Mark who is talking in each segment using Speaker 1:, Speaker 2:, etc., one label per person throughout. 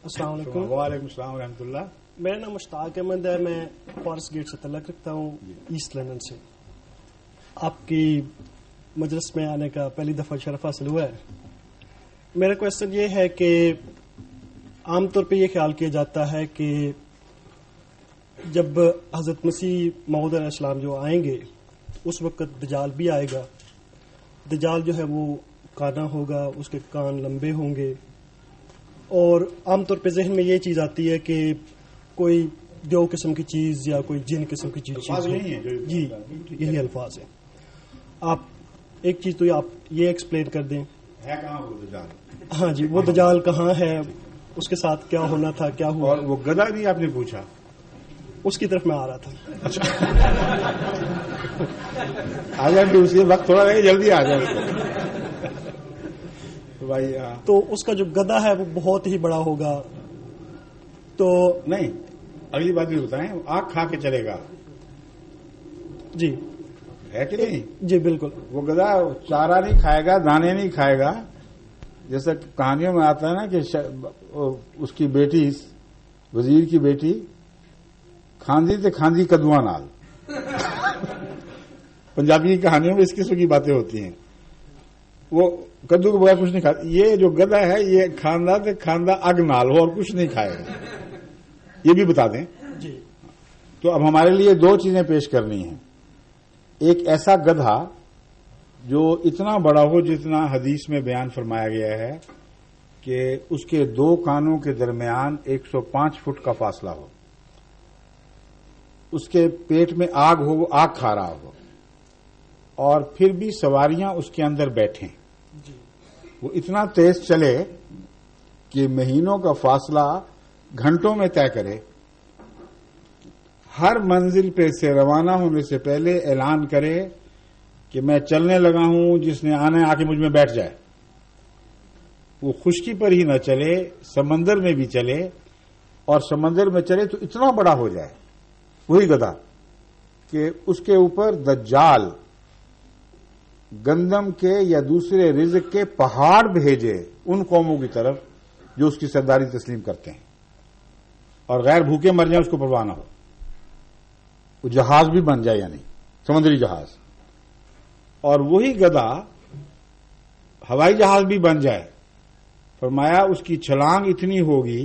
Speaker 1: السلام علیکم.
Speaker 2: وعلیکم السلام ورحمۃ اللہ.
Speaker 1: میرا نام مشتاق احمد ہے. میں فارسٹ گیٹ سے تعلق رکھتا ہوں, ایسٹ لندن سے. آپ کی مجلس میں آنے کا پہلی دفعہ شرف حاصل ہوا ہے. میرا کوشچن یہ ہے کہ عام طور پہ یہ خیال کیا جاتا ہے کہ جب حضرت مسیح موعود علیہ السلام جو آئیں گے اس وقت دجال بھی آئے گا. دجال جو ہے وہ کانا ہوگا, اس کے کان لمبے ہوں گے, اور عام طور پہ ذہن میں یہ چیز آتی ہے کہ کوئی دیو قسم کی چیز یا کوئی جن قسم کی چیز جی یہی الفاظ ہیں. آپ ایک چیز تو آپ یہ ایکسپلین کر دیں.
Speaker 2: ہے کہاں وہ دجال؟
Speaker 1: ہاں جی, وہ دجال کہاں ہے, اس کے ساتھ کیا ہونا تھا, کیا ہوا.
Speaker 2: اور وہ گدھا بھی آپ نے پوچھا؟
Speaker 1: اس کی طرف میں آ رہا تھا.
Speaker 2: آ جائیں اس کے وقت تھوڑا رہے, جلدی آ جائیں بھائی.
Speaker 1: تو اس کا جو گدھا ہے وہ بہت ہی بڑا ہوگا. تو
Speaker 2: نہیں, اگلی بات بھی بتائیں. آگ کھا کے چلے گا
Speaker 1: جی,
Speaker 2: ہے کہ نہیں؟
Speaker 1: جی بالکل.
Speaker 2: وہ گدھا چارہ نہیں کھائے گا, دانے نہیں کھائے گا. جیسا کہانیوں میں آتا ہے نا کہ اس کی بیٹی, وزیر کی بیٹی کھاندی تے کھاندی کدواں نال. پنجابی کی کہانیوں میں اس قسم کی باتیں ہوتی ہیں. وہ کدو کے بغیر کچھ نہیں کھاتا. یہ جو گدھا ہے یہ کھاندا تے کھاندا اگ نال ہو اور کچھ نہیں کھائے گا. یہ بھی بتا دیں.
Speaker 1: جی.
Speaker 2: تو اب ہمارے لیے دو چیزیں پیش کرنی ہیں. ایک ایسا گدھا جو اتنا بڑا ہو جتنا حدیث میں بیان فرمایا گیا ہے کہ اس کے دو کانوں کے درمیان 105 فٹ کا فاصلہ ہو, اس کے پیٹ میں آگ ہو, وہ آگ کھا رہا ہو, اور پھر بھی سواریاں اس کے اندر بیٹھیں. وہ اتنا تیز چلے کہ مہینوں کا فاصلہ گھنٹوں میں طے کرے. ہر منزل پہ سے روانہ ہونے سے پہلے اعلان کرے کہ میں چلنے لگا ہوں, جس نے آنا ہے آ کے مجھ میں بیٹھ جائے. وہ خشکی پر ہی نہ چلے, سمندر میں بھی چلے, اور سمندر میں چلے تو اتنا بڑا ہو جائے وہی گدھا کہ اس کے اوپر دجال گندم کے یا دوسرے رزق کے پہاڑ بھیجے ان قوموں کی طرف جو اس کی سرداری تسلیم کرتے ہیں, اور غیر بھوکے مر جائیں اس کو پرواہ نہ ہو. وہ جہاز بھی بن جائے, یعنی سمندری جہاز, اور وہی گدھا ہوائی جہاز بھی بن جائے. فرمایا اس کی چھلانگ اتنی ہوگی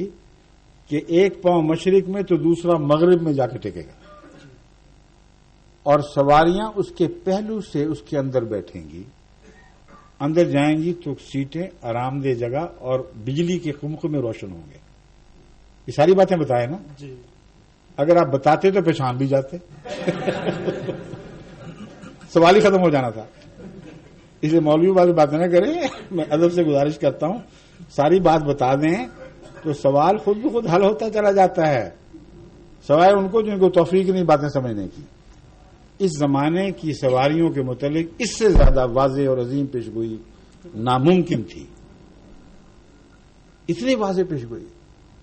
Speaker 2: کہ ایک پاؤں مشرق میں تو دوسرا مغرب میں جا کے ٹکے گا, اور سواریاں اس کے پہلو سے اس کے اندر بیٹھیں گی. اندر جائیں گی تو سیٹیں آرام دہ جگہ اور بجلی کے خمخ میں روشن ہوں گے. یہ ساری باتیں بتائے نا
Speaker 1: جی.
Speaker 2: اگر آپ بتاتے تو پہچان بھی جاتے. سوال ہی ختم ہو جانا تھا. اس لیے مولوی والی باتیں نہ کریں. میں ادب سے گزارش کرتا ہوں ساری بات بتا دیں تو سوال خود بخود حل ہوتا چلا جاتا ہے, سوائے ان کو جن کو توفیق نہیں باتیں سمجھنے کی. اس زمانے کی سواریوں کے متعلق اس سے زیادہ واضح اور عظیم پیشگوئی ناممکن تھی. اتنی واضح پیشگوئی,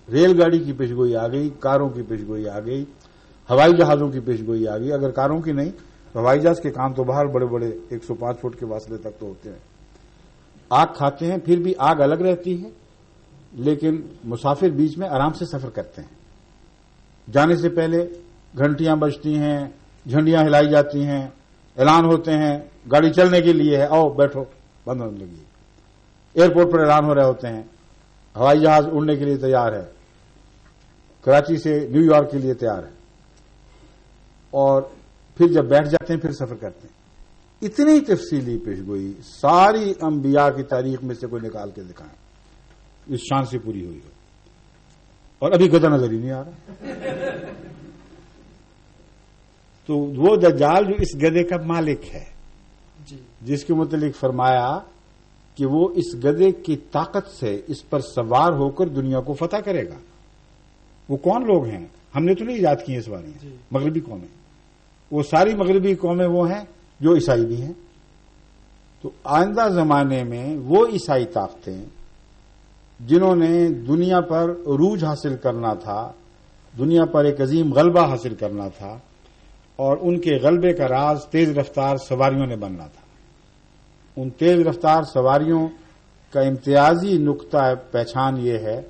Speaker 2: ریل گاڑی کی پیشگوئی آ گئی, کاروں کی پیشگوئی آ گئی, ہوائی جہازوں کی پیشگوئی آ گئی. اگر کاروں کی نہیں تو ہوائی جہاز کے کان تو باہر بڑے بڑے 105 فٹ کے فاصلے تک تو ہوتے ہیں. آگ کھاتے ہیں, پھر بھی آگ الگ رہتی ہے, لیکن مسافر بیچ میں آرام سے سفر کرتے ہیں. جانے سے پہلے گھنٹیاں بجتی ہیں, جھنڈیاں ہلائی جاتی ہیں, اعلان ہوتے ہیں گاڑی چلنے کے لیے ہے, آؤ بیٹھو, بند ہونے لگی. ایئرپورٹ پر اعلان ہو رہے ہوتے ہیں ہوائی جہاز اڑنے کے لیے تیار ہے, کراچی سے نیو یارک کے لیے تیار ہے, اور پھر جب بیٹھ جاتے ہیں پھر سفر کرتے ہیں. اتنی تفصیلی پیشگوئی ساری انبیاء کی تاریخ میں سے کوئی نکال کے دکھائیں اس شان سے پوری ہوئی ہے, اور ابھی گدھا نظر ہی نہیں آ رہا. تو وہ دجال جو اس گدھے کا مالک ہے, جس کے متعلق فرمایا کہ وہ اس گدھے کی طاقت سے اس پر سوار ہو کر دنیا کو فتح کرے گا. وہ کون لوگ ہیں؟ ہم نے تو نہیں ایجاد کی اس بارے. مغربی قومیں, وہ ساری مغربی قومیں وہ ہیں جو عیسائی بھی ہیں. تو آئندہ زمانے میں وہ عیسائی طاقتیں جنہوں نے دنیا پر عروج حاصل کرنا تھا, دنیا پر ایک عظیم غلبہ حاصل کرنا تھا, اور ان کے غلبے کا راز تیز رفتار سواریوں نے بننا تھا. ان تیز رفتار سواریوں کا امتیازی نقطہ پہچان یہ ہے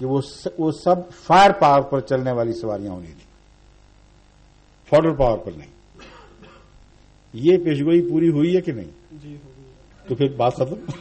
Speaker 2: کہ وہ سب فائر پاور پر چلنے والی سواریاں ہونی تھیں، فوڈر پاور پر نہیں۔ یہ پیشگوئی پوری ہوئی ہے کہ نہیں؟
Speaker 1: جی، ہو گئی۔
Speaker 2: تو پھر بات ختم۔